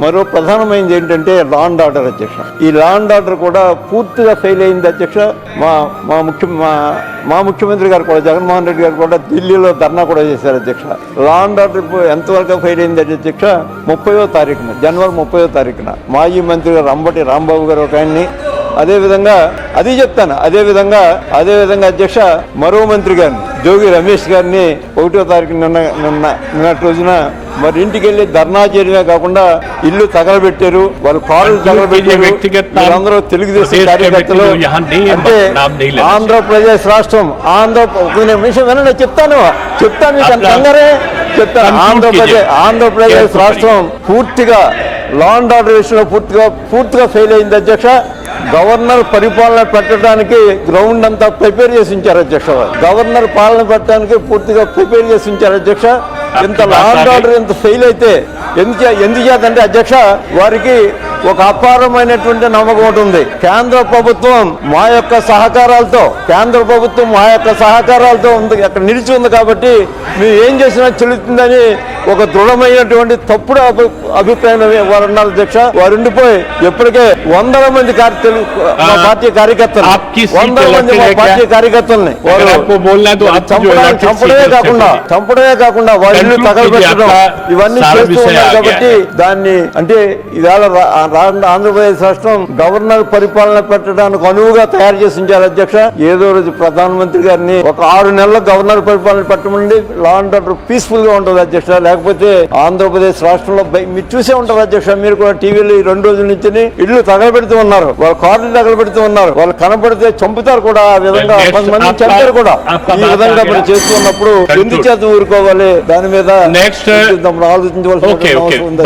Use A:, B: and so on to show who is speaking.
A: మరో ప్రధానమైనది ఏంటంటే లా అండ్ ఆర్డర్ అధ్యక్ష. ఈ లా అండ్ ఆర్డర్ కూడా పూర్తిగా ఫెయిల్ అయింది అధ్యక్ష. మా ముఖ్యమంత్రి గారు కూడా, జగన్మోహన్ రెడ్డి గారు కూడా ఢిల్లీలో ధర్నా కూడా చేశారు అధ్యక్ష. లా అండ్ ఆర్డర్ ఎంతవరకు ఫెయిల్ అయింది అధ్యక్ష, 30వ తారీఖున, జనవరి 30వ తారీఖున మాజీ మంత్రి గారు అంబటి రాంబాబు గారు ఒక ఆయన్ని, అదేవిధంగా అదేవిధంగా అధ్యక్ష మరో మంత్రి గారిని జోగి రమేష్ గారిని 1వ తారీఖు నిన్నటి రోజున మరి ఇంటికి వెళ్ళి ధర్నా చేయడమే కాకుండా ఇల్లు తగలబెట్టారు, వాళ్ళు కాళ్ళు తగలబెట్టారు. అందరూ తెలుగుదేశం కార్యకర్తలు. అంటే ఆంధ్రప్రదేశ్ రాష్ట్రం ఒక నిమిషం వినండి, చెప్తాను మీకు అందరే చెప్తాను. ఆంధ్రప్రదేశ్ రాష్ట్రం పూర్తిగా లా అండ్ ఆర్డర్ విషయంలో పూర్తిగా ఫెయిల్ అయింది అధ్యక్ష. గవర్నర్ పరిపాలన పెట్టడానికి గ్రౌండ్ అంతా ప్రిపేర్ చేసి ఉంచారు అధ్యక్ష. గవర్నర్ పాలన పెట్టడానికి పూర్తిగా ప్రిపేర్ చేసి ఉంచారు అధ్యక్ష. ఇంత లా అండ్ ఆర్డర్ ఇంత ఫెయిల్ అయితే ఎందుచేతంటే అధ్యక్ష, వారికి ఒక అపారమైనటువంటి నమ్మకం ఉంటుంది. కేంద్ర ప్రభుత్వం మా యొక్క సహకారాలతో అక్కడ నిలిచి ఉంది కాబట్టి మేము ఏం చేసినా చెల్లుతుందని ఒక దృఢమైనటువంటి తప్పుడు అభిప్రాయం వారు ఉన్నారు అధ్యక్ష. వారు ఉండిపోయి ఎప్పటికే 100 మంది పార్టీ కార్యకర్తలు 100 మంది మా పార్టీ కార్యకర్తల్ని చంపడమే కాకుండా వారి ఇల్లు తగలబెట్టడం ఇవన్నీ చేస్తూ ఉన్నారు. కాబట్టి దాన్ని అంటే ఇవాళ ఆంధ్రప్రదేశ్ రాష్ట్రం గవర్నర్ పరిపాలన పెట్టడానికి అనువుగా తయారు చేసి ఉంచారు అధ్యక్ష. ఏదో రోజు ప్రధానమంత్రి గారిని ఒక 6 నెలల గవర్నర్ పరిపాలన పెట్టమండి, లా అండ్ ఆర్డర్ పీస్ఫుల్ గా ఉంటుంది అధ్యక్ష. లేకపోతే ఆంధ్రప్రదేశ్ రాష్ట్రంలో మీరు చూసే ఉంటారు అధ్యక్ష, మీరు కూడా టీవీలో ఈ 2 రోజుల నుంచి ఇళ్లు తగలబెడుతూ ఉన్నారు, వాళ్ళ కార్లు తగలబెడుతూ ఉన్నారు, వాళ్ళు కనపడితే చంపుతారు కూడా. ఆ విధంగా 10 మంది చంపారు కూడా. ఈ విధంగా మనం చేస్తున్నప్పుడు ఎందుచేత ఊరుకోవాలి, దాని మీద ఆలోచించవలసిన అవసరం ఉంది.